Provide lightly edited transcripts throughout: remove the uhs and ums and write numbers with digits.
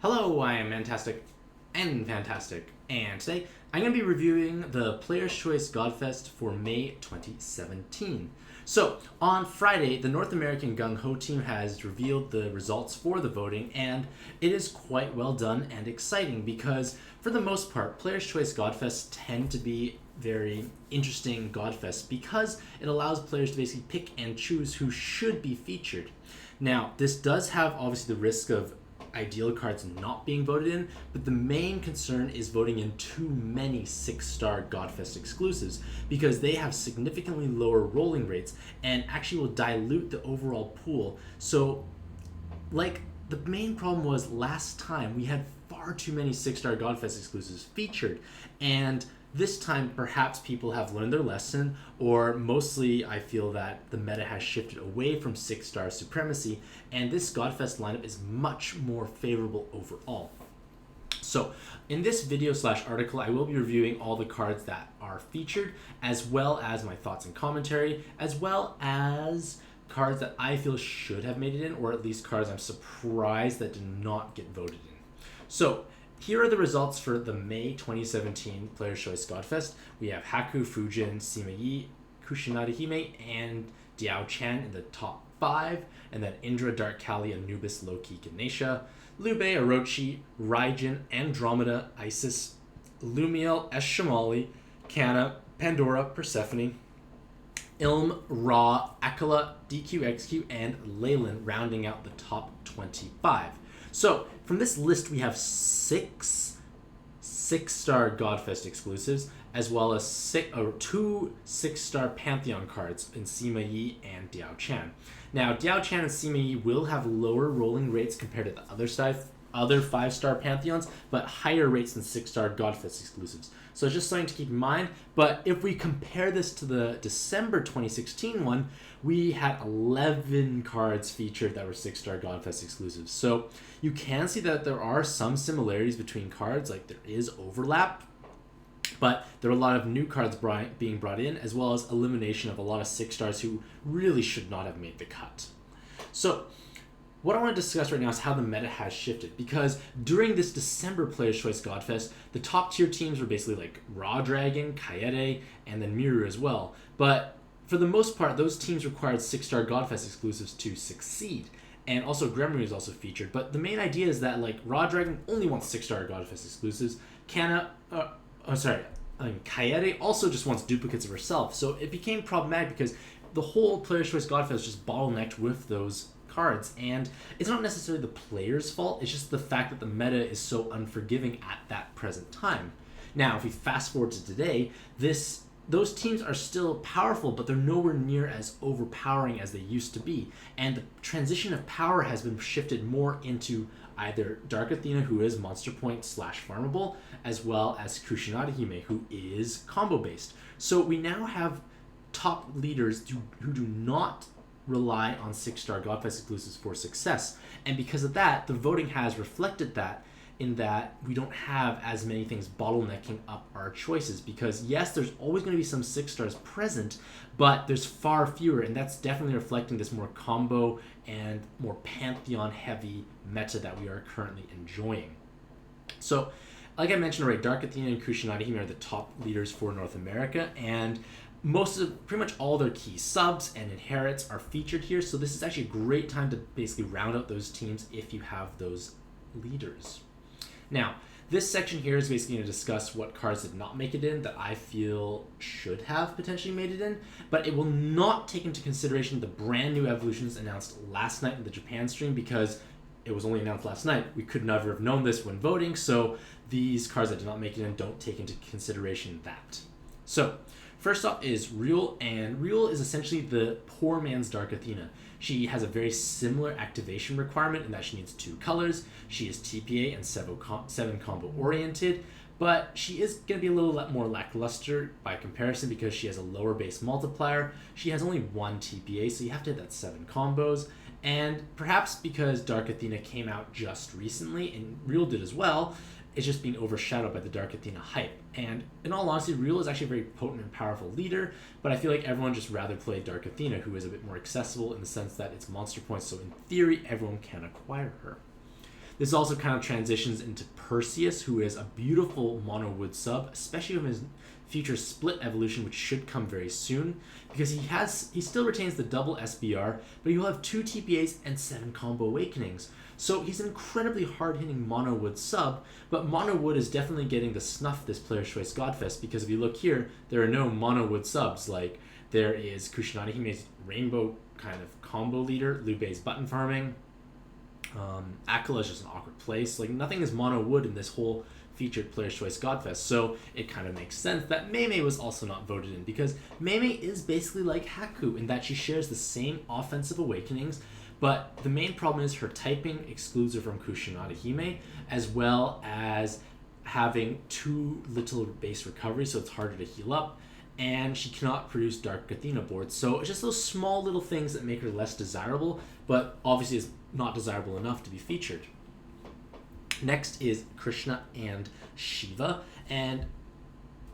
Hello, I am Mantastic and Fantastic, and today I'm going to be reviewing the Player's Choice Godfest for May 2017. So, on Friday, the North American Gung Ho team has revealed the results for the voting, and it is quite well done and exciting because, for the most part, Player's Choice Godfests tend to be very interesting Godfests because it allows players to basically pick and choose who should be featured. Now, this does have obviously the risk of ideal cards not being voted in, but the main concern is voting in too many 6-star Godfest exclusives because they have significantly lower rolling rates and actually will dilute the overall pool. So, the main problem was last time we had far too many 6-star Godfest exclusives featured, and this time perhaps people have learned their lesson, or mostly I feel that the meta has shifted away from 6-star supremacy, and this Godfest lineup is much more favorable overall. So, in this video/article, I will be reviewing all the cards that are featured, as well as my thoughts and commentary, as well as cards that I feel should have made it in, or at least cards I'm surprised that did not get voted in. So, here are the results for the May 2017 Player's Choice Godfest. We have Haku, Fujin, Sima Yi, Kushinada Hime, and Diao Chan in the top 5, and then Indra, Dark Kali, Anubis, Loki, Ganesha, Lube, Orochi, Raijin, Andromeda, Isis, Lumiel, Eshamali, Kana, Pandora, Persephone, Ilm, Ra, Akala, DQXQ, and Leyland rounding out the top 25. So, from this list, we have 6-star Godfest exclusives, as well as two 6-star Pantheon cards in Sima Yi and Diao Chan. Now, Diao Chan and Sima Yi will have lower rolling rates compared to the other 5-star Pantheons, but higher rates than 6-star Godfest exclusives. So it's just something to keep in mind. But if we compare this to the December 2016 one, we had 11 cards featured that were 6-star Godfest exclusives. So you can see that there are some similarities between cards, like there is overlap, but there are a lot of new cards being brought in, as well as elimination of a lot of 6-stars who really should not have made the cut. So, what I want to discuss right now is how the meta has shifted, because during this December Player's Choice Godfest, the top tier teams were basically like Raw Dragon, Kaede, and then Miru as well. But for the most part, those teams required 6-star Godfest exclusives to succeed. And also Gremlin is also featured. But the main idea is that Raw Dragon only wants 6-star Godfest exclusives. Kaede also just wants duplicates of herself. So it became problematic because the whole Player's Choice Godfest was just bottlenecked with those cards, and it's not necessarily the player's fault, it's just the fact that the meta is so unforgiving at that present time. Now, if we fast forward to today, those teams are still powerful, but they're nowhere near as overpowering as they used to be, and the transition of power has been shifted more into either Dark Athena, who is monster point / farmable, as well as Kushinada Hime, who is combo based. So we now have top leaders who do not rely on 6-star Godfest exclusives for success. And because of that, the voting has reflected that, in that we don't have as many things bottlenecking up our choices. Because yes, there's always going to be some 6-stars present, but there's far fewer, and that's definitely reflecting this more combo and more Pantheon heavy meta that we are currently enjoying. So, like I mentioned already, Dark Athena and Kushinada Hime are the top leaders for North America, and pretty much all their key subs and inherits are featured here, so this is actually a great time to basically round out those teams if you have those leaders. Now, this section here is basically going to discuss what cards did not make it in that I feel should have potentially made it in, but it will not take into consideration the brand new evolutions announced last night in the Japan stream, because it was only announced last night. We could never have known this when voting, so these cards that did not make it in don't take into consideration that. So, first off is Ryul, and Ryul is essentially the poor man's Dark Athena. She has a very similar activation requirement in that she needs 2 colors. She is TPA and 7 combo oriented, but she is going to be a little more lackluster by comparison because she has a lower base multiplier. She has only 1 TPA, so you have to hit that 7 combos. And perhaps because Dark Athena came out just recently, and Ryul did as well, it's just being overshadowed by the Dark Athena hype. And in all honesty, Ryul is actually a very potent and powerful leader, but I feel like everyone just rather play Dark Athena, who is a bit more accessible in the sense that it's monster points, so in theory, everyone can acquire her. This also kind of transitions into Perseus, who is a beautiful mono wood sub, especially from his future split evolution, which should come very soon, because he still retains the double SBR, but he'll have 2 TPAs and 7 combo awakenings. So he's an incredibly hard-hitting mono wood sub, but mono wood is definitely getting the snuff this Player's Choice Godfest, because if you look here, there are no mono wood subs. Like, there is Kusanagi Hime's rainbow kind of combo leader, Lubei's button farming, Akala is just an awkward place. Like, nothing is mono wood in this whole featured Player's Choice Godfest, so it kind of makes sense that Mei was also not voted in, because Mei is basically like Haku in that she shares the same offensive awakenings, but the main problem is her typing excludes her from Kusanagi Hime, as well as having too little base recovery, so it's harder to heal up, and she cannot produce Dark Athena boards. So it's just those small little things that make her less desirable, but obviously is not desirable enough to be featured. Next is Krishna and Shiva, and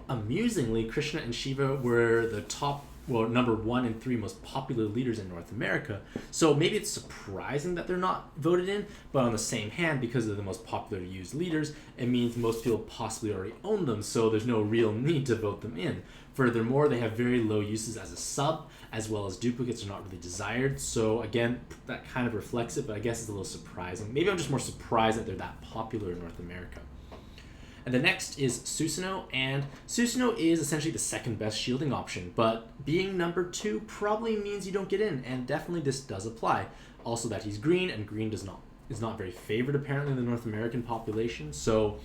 amusingly, Krishna and Shiva were the top, number 1 and 3 most popular leaders in North America. So maybe it's surprising that they're not voted in, but on the same hand, because they're the most popular used leaders, it means most people possibly already own them, so there's no real need to vote them in. Furthermore, they have very low uses as a sub, as well as duplicates are not really desired. So again, that kind of reflects it, but I guess it's a little surprising. Maybe I'm just more surprised that they're that popular in North America. And the next is Susanoo, and Susanoo is essentially the second best shielding option, but being number 2 probably means you don't get in, and definitely this does apply. Also that he's green, and green is not very favored apparently in the North American population, so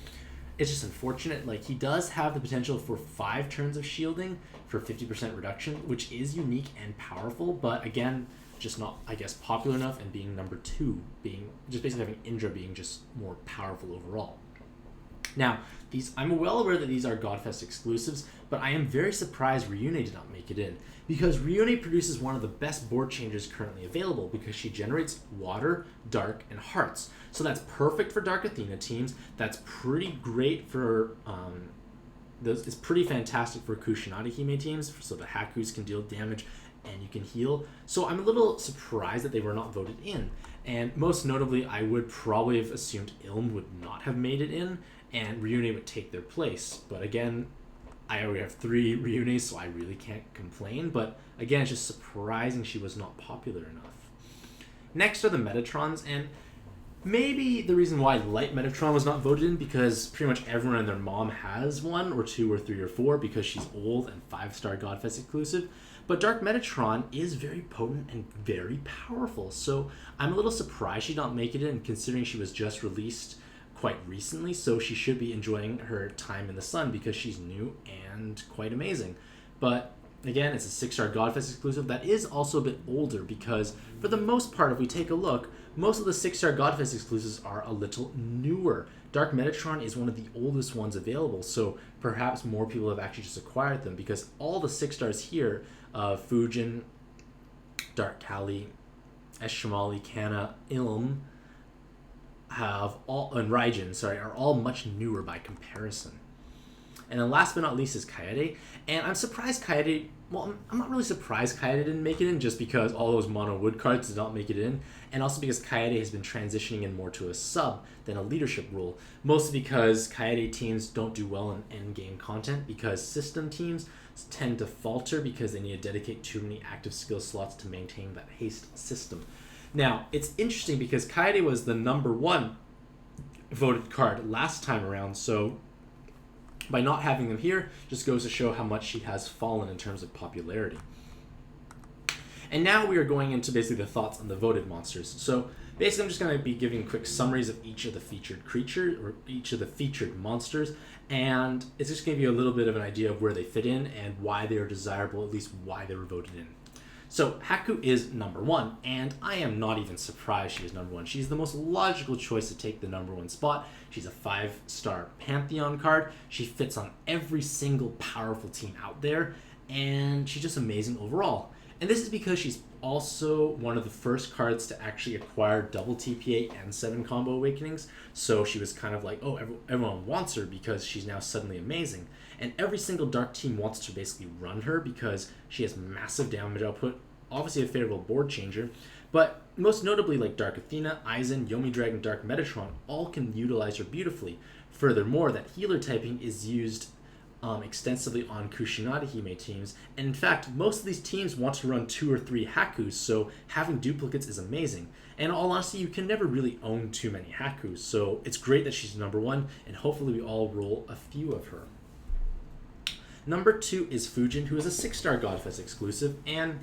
it's just unfortunate. Like, he does have the potential for 5 turns of shielding for 50% reduction, which is unique and powerful, but again, just not, I guess, popular enough, and being number 2, being just basically having Indra being just more powerful overall. Now, I'm well aware that these are Godfest exclusives, but I am very surprised Ryune did not make it in, because Ryune produces one of the best board changes currently available, because she generates water, dark, and hearts. So that's perfect for Dark Athena teams. That's pretty great for it's pretty fantastic for Kusanagi Hime teams, so the Hakus can deal damage and you can heal. So I'm a little surprised that they were not voted in. And most notably, I would probably have assumed Ilm would not have made it in, and Ryune would take their place. But again, I already have 3 Ryunes, so I really can't complain. But again, it's just surprising she was not popular enough. Next are the Metatrons, and maybe the reason why Light Metatron was not voted in, because pretty much everyone and their mom has 1 or 2 or 3 or 4, because she's old and 5-star Godfest exclusive. But Dark Metatron is very potent and very powerful, so I'm a little surprised she did not make it in, considering she was just released quite recently, so she should be enjoying her time in the sun because she's new and quite amazing. But again, it's a 6-star Godfest exclusive that is also a bit older, because for the most part, if we take a look, most of the 6-star Godfest exclusives are a little newer. Dark Metatron is one of the oldest ones available, so perhaps more people have actually just acquired them, because all the 6-stars here, Fujin, Dark Kali, Eshimali, Kana, Ilm, and Raijin, are all much newer by comparison. And then last but not least is Kaede. And I'm surprised Kaede, I'm not really surprised Kaede didn't make it in, just because all those mono wood cards did not make it in. And also because Kaede has been transitioning in more to a sub than a leadership role. Mostly because Kaede teams don't do well in endgame content, because system teams tend to falter because they need to dedicate too many active skill slots to maintain that haste system. Now, it's interesting because Kaede was the number 1 voted card last time around, so by not having them here just goes to show how much she has fallen in terms of popularity. And now we are going into basically the thoughts on the voted monsters. So basically I'm just going to be giving quick summaries of each of the featured creatures, or each of the featured monsters, and it's just going to give you a little bit of an idea of where they fit in and why they are desirable, at least why they were voted in. So Haku is number 1, and I am not even surprised she is number 1. She's the most logical choice to take the number 1 spot. She's a 5-star Pantheon card. She fits on every single powerful team out there, and she's just amazing overall. And this is because she's also one of the first cards to actually acquire double TPA and 7 combo awakenings, so she was kind of like, oh, everyone wants her because she's now suddenly amazing. And every single dark team wants to basically run her because she has massive damage output, obviously a favorable board changer, But most notably, like Dark Athena, Aizen, Yomi Dragon, Dark Metatron all can utilize her beautifully. Furthermore, that healer typing is used extensively on Kushinada Hime teams, and in fact, most of these teams want to run 2 or 3 Hakus, so having duplicates is amazing. And in all honesty, you can never really own too many Hakus, so it's great that she's number 1, and hopefully we all roll a few of her. Number 2 is Fujin, who is a 6-star Godfest exclusive, and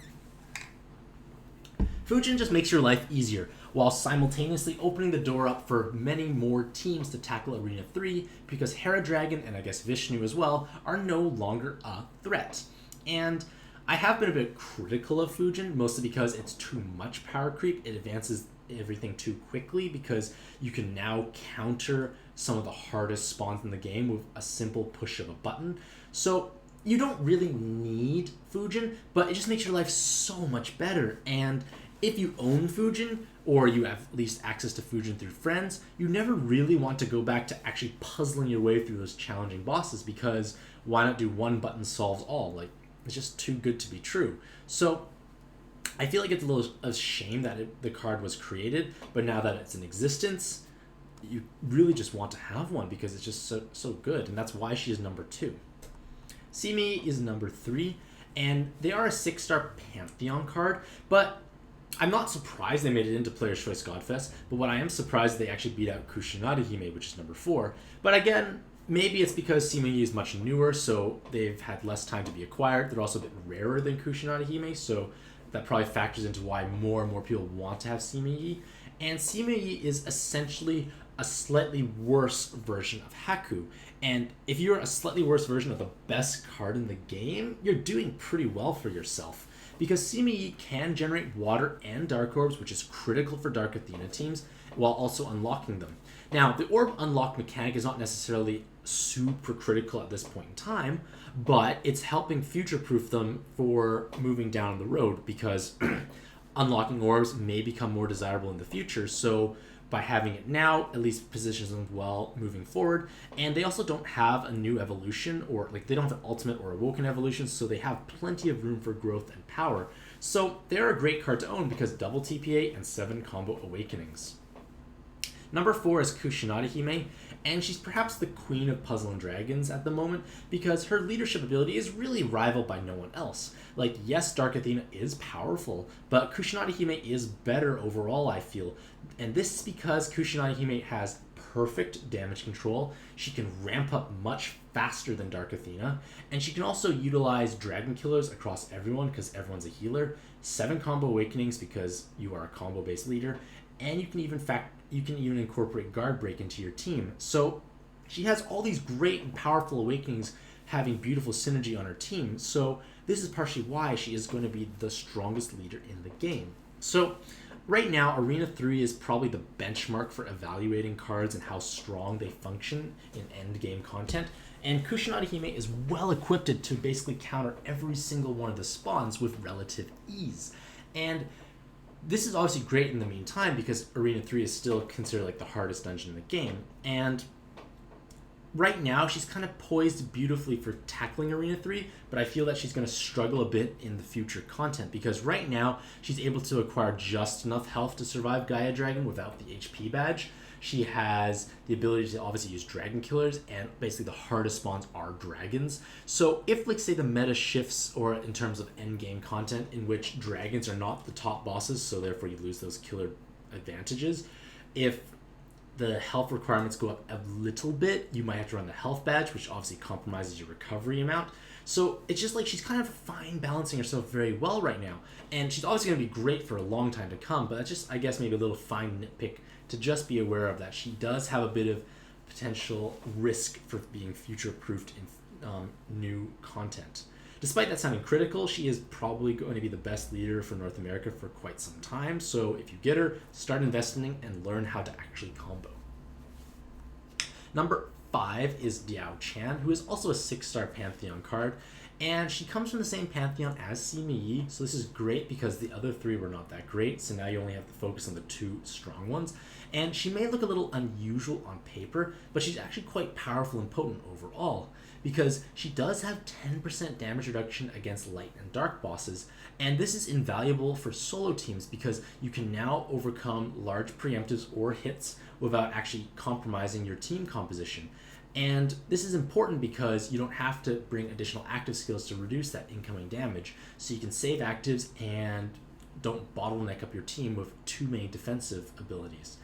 Fujin just makes your life easier, while simultaneously opening the door up for many more teams to tackle Arena 3, because Hera Dragon, and I guess Vishnu as well, are no longer a threat. And I have been a bit critical of Fujin, mostly because it's too much power creep. It advances everything too quickly, because you can now counter some of the hardest spawns in the game with a simple push of a button. So you don't really need Fujin, but it just makes your life so much better. And if you own Fujin, or you have at least access to Fujin through friends, you never really want to go back to actually puzzling your way through those challenging bosses, because why not do one button solves all? Like, it's just too good to be true. So I feel like it's a little a shame that the card was created, but now that it's in existence, you really just want to have one because it's just so good, and that's why she is number 2. Simi is number 3, and they are a 6-star Pantheon card, but I'm not surprised they made it into Player's Choice Godfest, but what I am surprised is they actually beat out Kushinada Hime, which is number 4. But again, maybe it's because Simi is much newer, so they've had less time to be acquired. They're also a bit rarer than Kushinada Hime, so that probably factors into why more and more people want to have Simi. And Simi is essentially a slightly worse version of Haku. And if you're a slightly worse version of the best card in the game, you're doing pretty well for yourself. Because Simi can generate water and dark orbs, which is critical for Dark Athena teams, while also unlocking them. Now, the orb unlock mechanic is not necessarily super critical at this point in time, but it's helping future-proof them for moving down the road, because unlocking orbs may become more desirable in the future, so by having it now, at least positions them well moving forward. And they also don't have a new evolution, or like they don't have an ultimate or awoken evolution, so they have plenty of room for growth and power. So they're a great card to own because double TPA and 7 combo awakenings. Number 4 is Kushinada Hime, and she's perhaps the queen of Puzzle and Dragons at the moment because her leadership ability is really rivaled by no one else. Like, yes, Dark Athena is powerful, but Kushinada Hime is better overall, I feel. And this is because Kushinada Hime has perfect damage control, she can ramp up much faster than Dark Athena, and she can also utilize Dragon Killers across everyone because everyone's a healer, 7 combo awakenings because you are a combo-based leader, and you can even incorporate Guard Break into your team. So she has all these great and powerful awakenings having beautiful synergy on her team. So this is partially why she is going to be the strongest leader in the game. So right now, Arena 3 is probably the benchmark for evaluating cards and how strong they function in endgame content. And Kushinada Hime is well equipped to basically counter every single one of the spawns with relative ease. And this is obviously great in the meantime because Arena 3 is still considered like the hardest dungeon in the game. And right now, she's kind of poised beautifully for tackling Arena 3, but I feel that she's going to struggle a bit in the future content because right now, she's able to acquire just enough health to survive Gaia Dragon without the HP badge. She has the ability to obviously use Dragon Killers, and basically the hardest spawns are dragons. So if, like, say, the meta shifts, or in terms of endgame content, in which dragons are not the top bosses, so therefore you lose those killer advantages, if the health requirements go up a little bit, you might have to run the health badge, which obviously compromises your recovery amount. So it's just like she's kind of fine balancing herself very well right now. And she's obviously going to be great for a long time to come, but that's just, I guess, maybe a little fine nitpick to just be aware of, that she does have a bit of potential risk for being future-proofed in new content. Despite that sounding critical, she is probably going to be the best leader for North America for quite some time, so if you get her, start investing and learn how to actually combo. Number 5 is Diao Chan, who is also a 6-star Pantheon card, And she comes from the same pantheon as Sima Yi, so this is great because the other three were not that great, so now you only have to focus on the two strong ones. And she may look a little unusual on paper, but she's actually quite powerful and potent overall, because she does have 10% damage reduction against light and dark bosses, and this is invaluable for solo teams because you can now overcome large preemptives or hits without actually compromising your team composition. And this is important because you don't have to bring additional active skills to reduce that incoming damage, so you can save actives and don't bottleneck up your team with too many defensive abilities.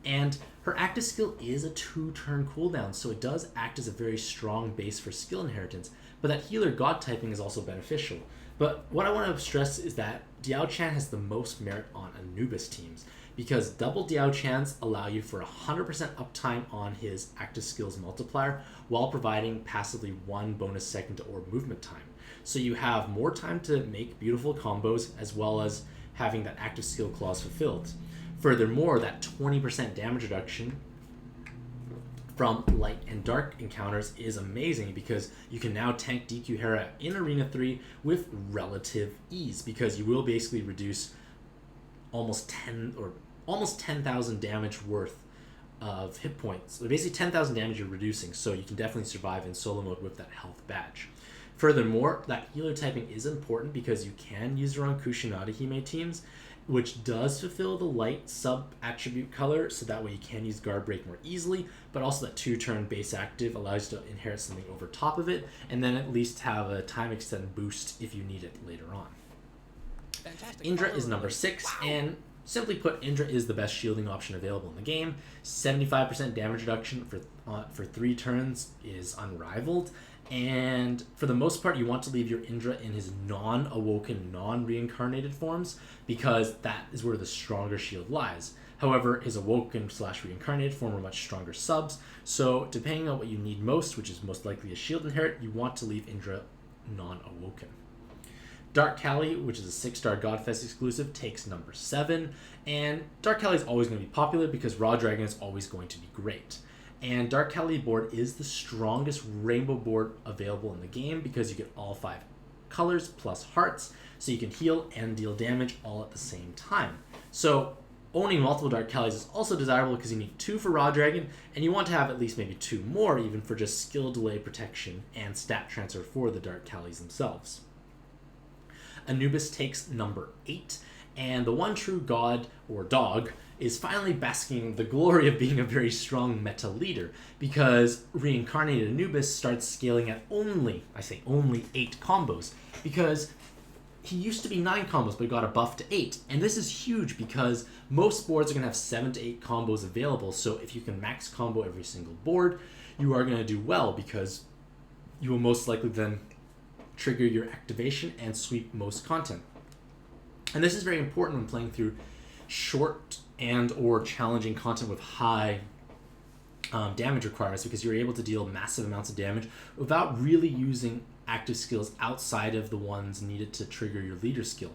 And her active skill is a 2-turn cooldown, so it does act as a very strong base for skill inheritance, but that healer god typing is also beneficial. But what I want to stress is that Diao Chan has the most merit on Anubis teams, because double Diao Chans allow you for 100% uptime on his active skills multiplier while providing passively 1 bonus second to orb movement time. So you have more time to make beautiful combos as well as having that active skill clause fulfilled. Furthermore, that 20% damage reduction from light and dark encounters is amazing because you can now tank DQ Hera in Arena 3 with relative ease, because you will basically reduce almost 10,000 damage worth of hit points. So basically 10,000 damage you're reducing, so you can definitely survive in solo mode with that health badge. Furthermore, that healer typing is important because you can use her on Kusanagi Hime teams, which does fulfill the light sub-attribute color, so that way you can use Guard Break more easily, but also that 2-turn base active allows you to inherit something over top of it, and then at least have a time extend boost if you need it later on. Fantastic. Indra is number 6, and simply put, Indra is the best shielding option available in the game. 75% damage reduction for 3 turns is unrivaled, and for the most part you want to leave your Indra in his non-awoken, non-reincarnated forms, because that is where the stronger shield lies. However, his awoken/reincarnated form are much stronger subs, so depending on what you need most, which is most likely a shield inherit, you want to leave Indra non-awoken. Dark Kali, which is a 6-star Godfest exclusive, takes number 7, and Dark Kali is always going to be popular because Raw Dragon is always going to be great. And Dark Kali board is the strongest rainbow board available in the game because you get all 5 colors plus hearts, so you can heal and deal damage all at the same time. So owning multiple Dark Kalis is also desirable because you need 2 for Raw Dragon, and you want to have at least maybe 2 more even for just skill delay protection and stat transfer for the Dark Kalis themselves. Anubis takes number 8, and the one true god, or dog, is finally basking in the glory of being a very strong meta leader, because reincarnated Anubis starts scaling at only 8 combos, because he used to be 9 combos but got a buff to 8, and this is huge because most boards are going to have 7 to 8 combos available, so if you can max combo every single board, you are going to do well because you will most likely then trigger your activation and sweep most content. And this is very important when playing through short and or challenging content with high damage requirements, because you're able to deal massive amounts of damage without really using active skills outside of the ones needed to trigger your leader skill.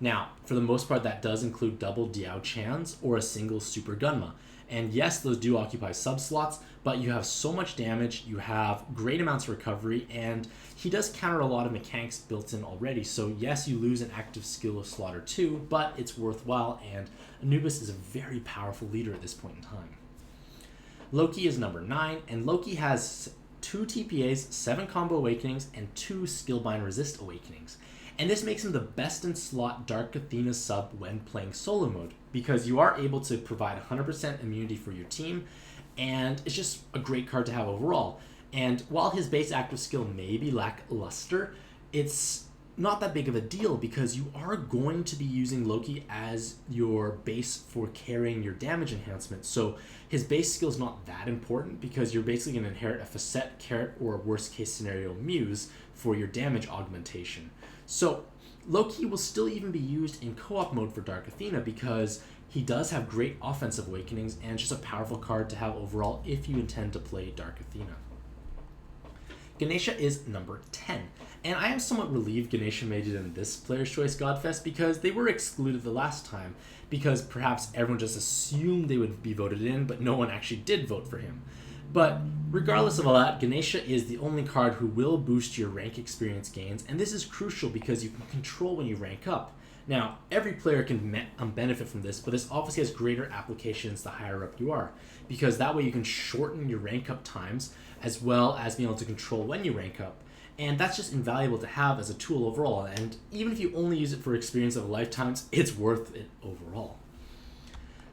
Now, for the most part, that does include double Diao Chans or a single Super Gunma. And yes, those do occupy sub-slots, but you have so much damage, you have great amounts of recovery, and he does counter a lot of mechanics built in already. So yes, you lose an active skill of Slaughter 2, but it's worthwhile, and Anubis is a very powerful leader at this point in time. Loki is number 9, and Loki has 2 TPAs, 7 combo awakenings, and 2 skillbind resist awakenings. And this makes him the best in slot Dark Athena sub when playing solo mode, because you are able to provide 100% immunity for your team, and it's just a great card to have overall. And while his base active skill may be lackluster, it's not that big of a deal because you are going to be using Loki as your base for carrying your damage enhancement. So his base skill is not that important because you're basically going to inherit a Facet, Carrot, or worst case scenario Muse for your damage augmentation. So Loki will still even be used in co-op mode for Dark Athena because he does have great offensive awakenings and just a powerful card to have overall if you intend to play Dark Athena. Ganesha is number 10, and I am somewhat relieved Ganesha made it in this Player's Choice Godfest because they were excluded the last time because perhaps everyone just assumed they would be voted in, but no one actually did vote for him. But regardless of all that, Ganesha is the only card who will boost your rank experience gains, and this is crucial because you can control when you rank up. Now, every player can benefit from this, but this obviously has greater applications the higher up you are, because that way you can shorten your rank up times, as well as being able to control when you rank up. And that's just invaluable to have as a tool overall, and even if you only use it for experience of lifetimes, it's worth it overall.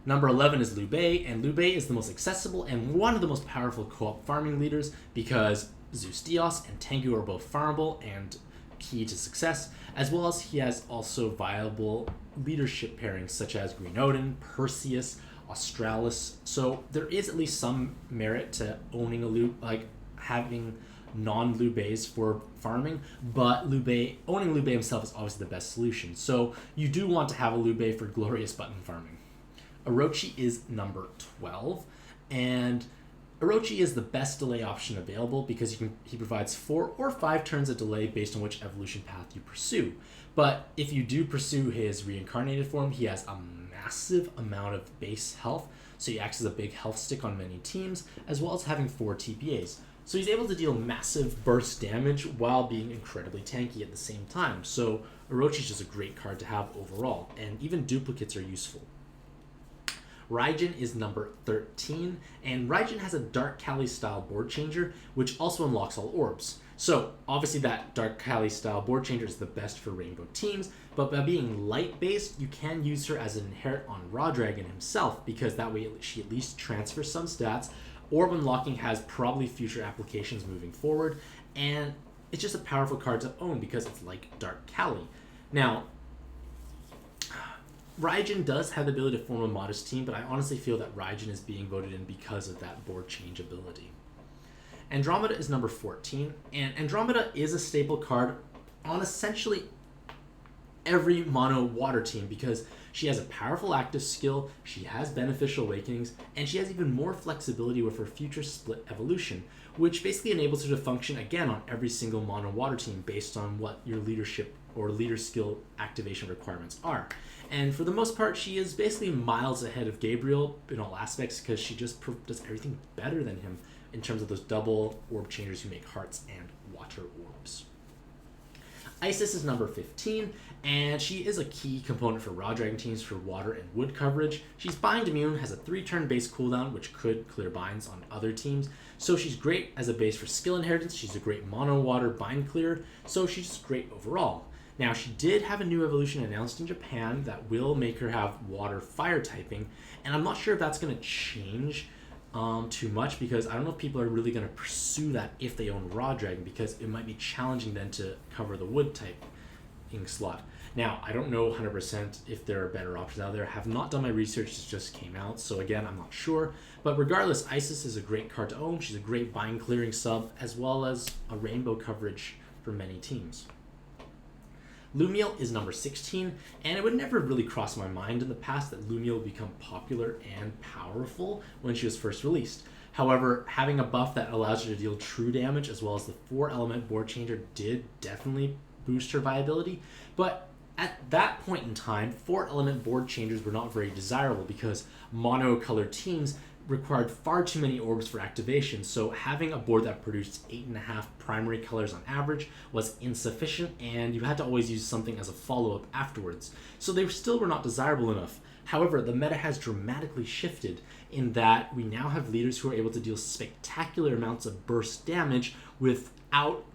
Number 11 is Liu Bei, and Liu Bei is the most accessible and one of the most powerful co-op farming leaders because Zeus Dios and Tengu are both farmable and key to success, as well as he has also viable leadership pairings such as Green Odin, Perseus, Australis. So there is at least some merit to owning a Liu, like having non-Liu Beis for farming, but owning Liu Bei himself is obviously the best solution. So you do want to have a Liu Bei for glorious button farming. Orochi is number 12, and Orochi is the best delay option available because he provides 4 or 5 turns of delay based on which evolution path you pursue. But if you do pursue his reincarnated form, he has a massive amount of base health, so he acts as a big health stick on many teams, as well as having 4 TPAs. So he's able to deal massive burst damage while being incredibly tanky at the same time. So Orochi is just a great card to have overall, and even duplicates are useful. Raijin is number 13, and Raijin has a Dark Kali style board changer, which also unlocks all orbs. So obviously that Dark Kali style board changer is the best for rainbow teams, but by being light based, you can use her as an inherit on Raw Dragon himself, because that way she at least transfers some stats. Orb unlocking has probably future applications moving forward, and it's just a powerful card to own because it's like Dark Kali. Now, Raijin does have the ability to form a modest team, but I honestly feel that Raijin is being voted in because of that board change ability. Andromeda is number 14, and Andromeda is a staple card on essentially every mono water team because she has a powerful active skill, she has beneficial awakenings, and she has even more flexibility with her future split evolution, which basically enables her to function again on every single mono water team based on what your leadership or leader skill activation requirements are. And for the most part, she is basically miles ahead of Gabriel in all aspects because she just does everything better than him in terms of those double orb changers who make hearts and water orbs. Isis is number 15, and she is a key component for Raw Dragon teams for water and wood coverage. She's bind immune, has a 3-turn base cooldown, which could clear binds on other teams. So she's great as a base for skill inheritance. She's a great mono water bind clear, so she's just great overall. Now, she did have a new evolution announced in Japan that will make her have water fire typing, and I'm not sure if that's going to change too much because I don't know if people are really going to pursue that if they own Raw Dragon because it might be challenging then to cover the wood typing slot. Now, I don't know 100% if there are better options out there. I have not done my research, it just came out, so again, I'm not sure. But regardless, Isis is a great card to own. She's a great bind clearing sub as well as a rainbow coverage for many teams. Lumiel is number 16, and it would never really cross my mind in the past that Lumiel would become popular and powerful when she was first released. However, having a buff that allows her to deal true damage as well as the 4-element board changer did definitely boost her viability, but at that point in time, 4-element board changers were not very desirable because mono-colored teams required far too many orbs for activation, so having a board that produced 8.5 primary colors on average was insufficient, and you had to always use something as a follow-up afterwards. So they still were not desirable enough. However, the meta has dramatically shifted in that we now have leaders who are able to deal spectacular amounts of burst damage without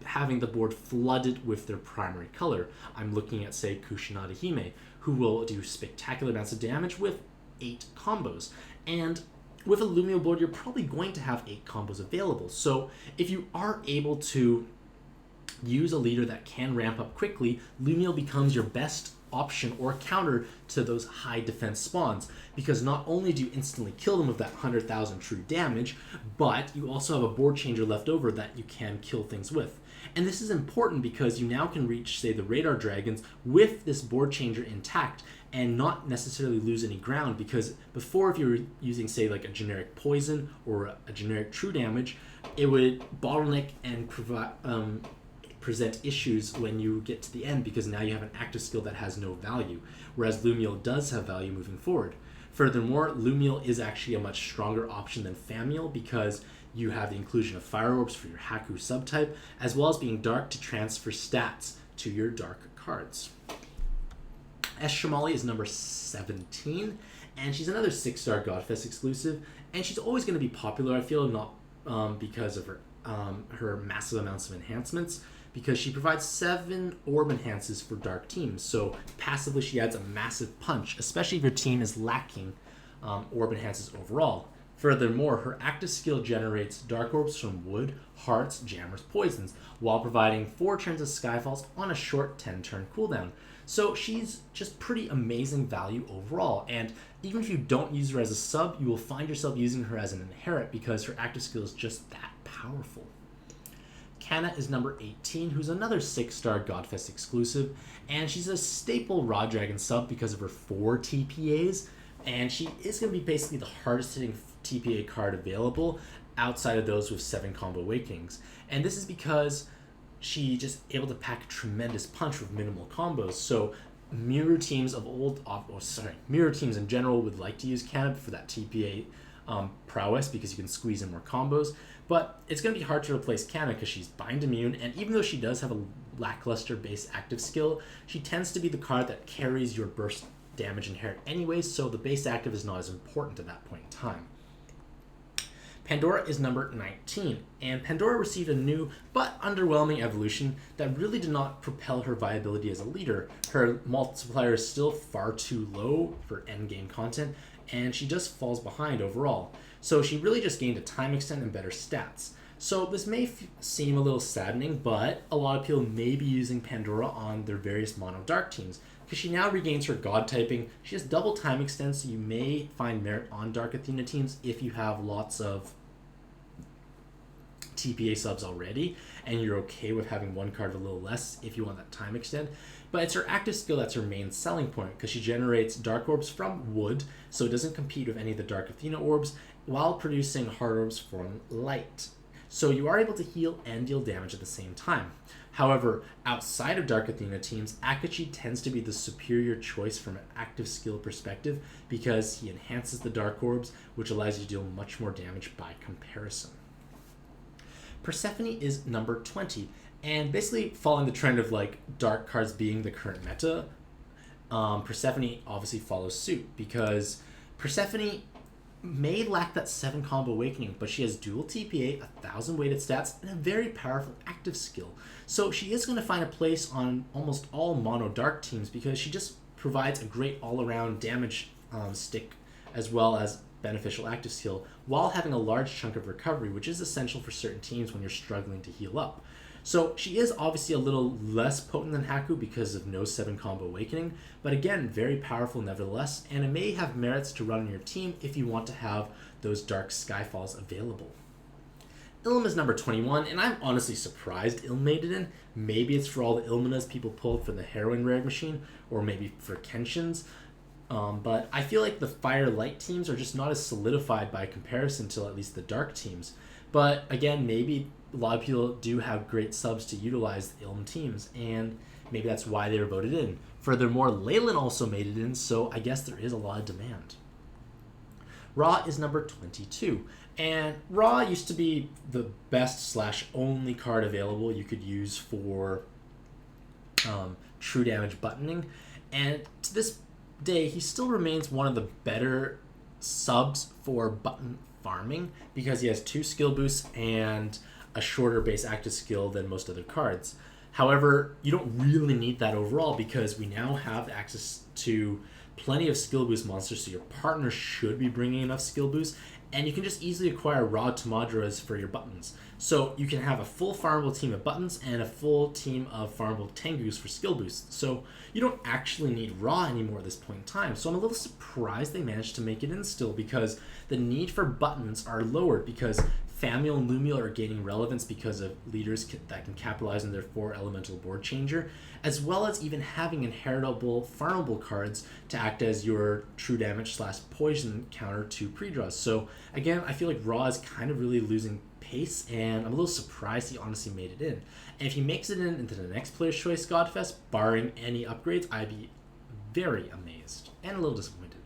having the board flooded with their primary color. I'm looking at, say, Kusanagi Hime, who will do spectacular amounts of damage with 8 combos. And with a Lumiel board, you're probably going to have 8 combos available. So if you are able to use a leader that can ramp up quickly, Lumiel becomes your best option or counter to those high defense spawns, because not only do you instantly kill them with that 100,000 true damage, but you also have a board changer left over that you can kill things with. And this is important because you now can reach, say, the radar dragons with this board changer intact and not necessarily lose any ground, because before, if you were using, say, like a generic poison or a generic true damage, it would bottleneck and present issues when you get to the end because now you have an active skill that has no value, whereas Lumiel does have value moving forward. Furthermore, Lumiel is actually a much stronger option than Famiel because you have the inclusion of Fire Orbs for your Haku subtype, as well as being dark to transfer stats to your dark cards. Shamali is number 17, and she's another 6-star Godfest exclusive, and she's always going to be popular, I feel, not because of her massive amounts of enhancements, because she provides 7 orb enhances for dark teams. So passively she adds a massive punch, especially if your team is lacking orb enhances overall. Furthermore, her active skill generates dark orbs from wood, hearts, jammers, poisons, while providing 4 turns of Skyfalls on a short 10-turn cooldown. So she's just pretty amazing value overall, and even if you don't use her as a sub, you will find yourself using her as an inherit because her active skill is just that powerful. Kanna is number 18, who's another 6-star Godfest exclusive, and she's a staple Raw Dragon sub because of her 4 TPAs, and she is going to be basically the hardest hitting TPA card available outside of those with 7 combo awakenings. And this is because she just able to pack a tremendous punch with minimal combos. So mirror teams mirror teams in general would like to use Kanna for that TPA prowess because you can squeeze in more combos. But it's going to be hard to replace Kanna because she's bind immune, and even though she does have a lackluster base active skill, she tends to be the card that carries your burst damage inherit anyways, so the base active is not as important at that point in time. Pandora is number 19, and Pandora received a new but underwhelming evolution that really did not propel her viability as a leader. Her multiplier is still far too low for endgame content, and she just falls behind overall. So she really just gained a time extent and better stats. So this may seem a little saddening, but a lot of people may be using Pandora on their various mono dark teams because she now regains her god typing. She has double time extent, so you may find merit on Dark Athena teams if you have lots of TPA subs already and you're okay with having one card a little less if you want that time extend. But it's her active skill that's her main selling point because she generates dark orbs from wood, so it doesn't compete with any of the Dark Athena orbs, while producing hard orbs from light. So you are able to heal and deal damage at the same time. However, outside of Dark Athena teams, Akachi tends to be the superior choice from an active skill perspective because he enhances the dark orbs, which allows you to deal much more damage by comparison. Persephone is number 20, and basically following the trend of like dark cards being the current meta, Persephone obviously follows suit because Persephone may lack that 7 combo awakening, but she has dual TPA, 1000 weighted stats, and a very powerful active skill. So she is going to find a place on almost all mono dark teams because she just provides a great all-around damage stick as well as beneficial active skill while having a large chunk of recovery, which is essential for certain teams when you're struggling to heal up. So she is obviously a little less potent than Haku because of no 7 combo awakening, but again, very powerful nevertheless, and it may have merits to run on your team if you want to have those dark Skyfalls available. Ilm is number 21, and I'm honestly surprised Ilm made it in. Maybe it's for all the Ilmanas people pulled for the Heroine Rare Machine, or maybe for Kenshin's. But I feel like the Fire Light teams are just not as solidified by comparison to at least the Dark teams. But again, maybe a lot of people do have great subs to utilize the Ilm teams, and maybe that's why they were voted in. Furthermore, Leyland also made it in, so I guess there is a lot of demand. Ra is number 22, and Ra used to be the best / only card available you could use for true damage buttoning, and to this day, he still remains one of the better subs for button farming because he has 2 skill boosts and a shorter base active skill than most other cards. However, you don't really need that overall because we now have access to plenty of skill boost monsters, so your partner should be bringing enough skill boosts, and you can just easily acquire raw Tomadras for your buttons. So you can have a full farmable team of buttons and a full team of farmable Tengus for skill boosts. So you don't actually need raw anymore at this point in time. So I'm a little surprised they managed to make it in still because the need for buttons are lowered because Famiel and Lumiel are gaining relevance because of leaders that can capitalize on their 4 elemental board changer, as well as even having inheritable farmable cards to act as your true damage / poison counter to pre-draws. So again, I feel like Raw is kind of really losing pace, and I'm a little surprised he honestly made it in. And if he makes it into the next Player's Choice Godfest, barring any upgrades, I'd be very amazed and a little disappointed.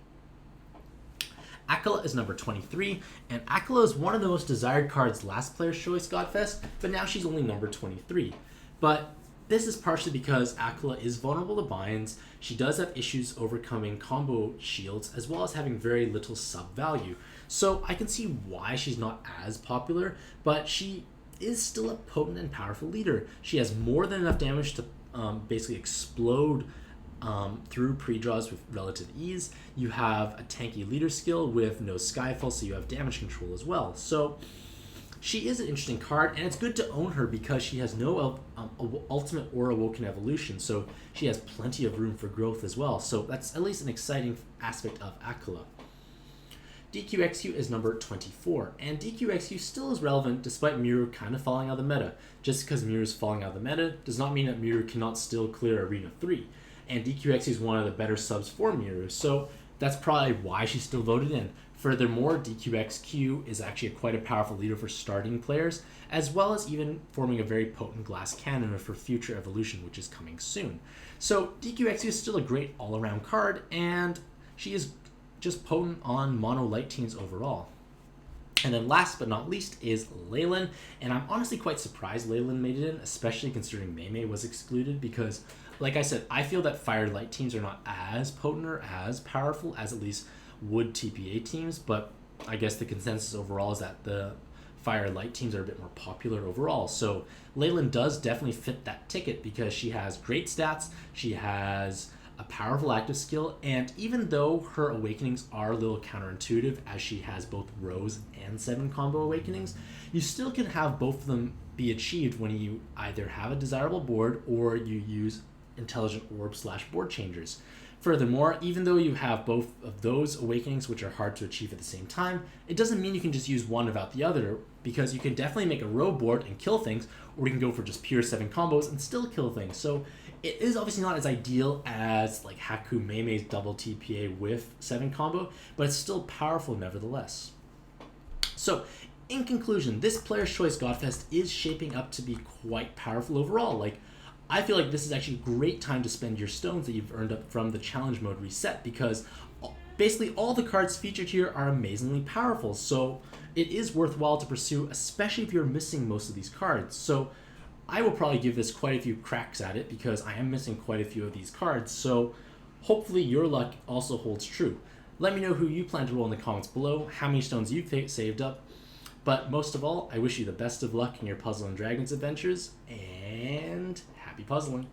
Akala is number 23, and Akala is one of the most desired cards last Player's Choice Godfest, but now she's only number 23. But this is partially because Akala is vulnerable to binds, she does have issues overcoming combo shields, as well as having very little sub value. So I can see why she's not as popular, but she is still a potent and powerful leader. She has more than enough damage to basically explode through pre-draws with relative ease. You have a tanky leader skill with no Skyfall, so you have damage control as well. So she is an interesting card, and it's good to own her because she has no ultimate or awoken evolution, so she has plenty of room for growth as well. So that's at least an exciting aspect of Akala. DQXQ is number 24, and DQXQ still is relevant despite Miru kind of falling out of the meta. Just because Miru is falling out of the meta does not mean that Miru cannot still clear Arena 3, and DQXQ is one of the better subs for Miru, so that's probably why she's still voted in. Furthermore, DQXQ is actually quite a powerful leader for starting players, as well as even forming a very potent glass cannon for future evolution, which is coming soon. So DQXQ is still a great all-around card, and she is just potent on mono light teams overall. And then last but not least is Leyland, and I'm honestly quite surprised Leyland made it in, especially considering Mei was excluded, because like I said, I feel that fire light teams are not as potent or as powerful as at least wood TPA teams, but I guess the consensus overall is that the fire light teams are a bit more popular overall. So Leyland does definitely fit that ticket because she has great stats, she has a powerful active skill, and even though her awakenings are a little counterintuitive as she has both Rose and 7 combo awakenings, you still can have both of them be achieved when you either have a desirable board or you use intelligent orb / board changers. Furthermore, even though you have both of those awakenings which are hard to achieve at the same time, it doesn't mean you can just use one without the other, because you can definitely make a row board and kill things, or you can go for just pure 7 combos and still kill things. So it is obviously not as ideal as like Haku Mei's double TPA with 7 combo, but it's still powerful nevertheless. So in conclusion, this Player's Choice Godfest is shaping up to be quite powerful overall. Like, I feel like this is actually a great time to spend your stones that you've earned up from the challenge mode reset, because basically all the cards featured here are amazingly powerful, so it is worthwhile to pursue, especially if you're missing most of these cards. So I will probably give this quite a few cracks at it because I am missing quite a few of these cards, so hopefully your luck also holds true. Let me know who you plan to roll in the comments below, how many stones you've saved up, but most of all, I wish you the best of luck in your Puzzle and Dragons adventures, and happy puzzling!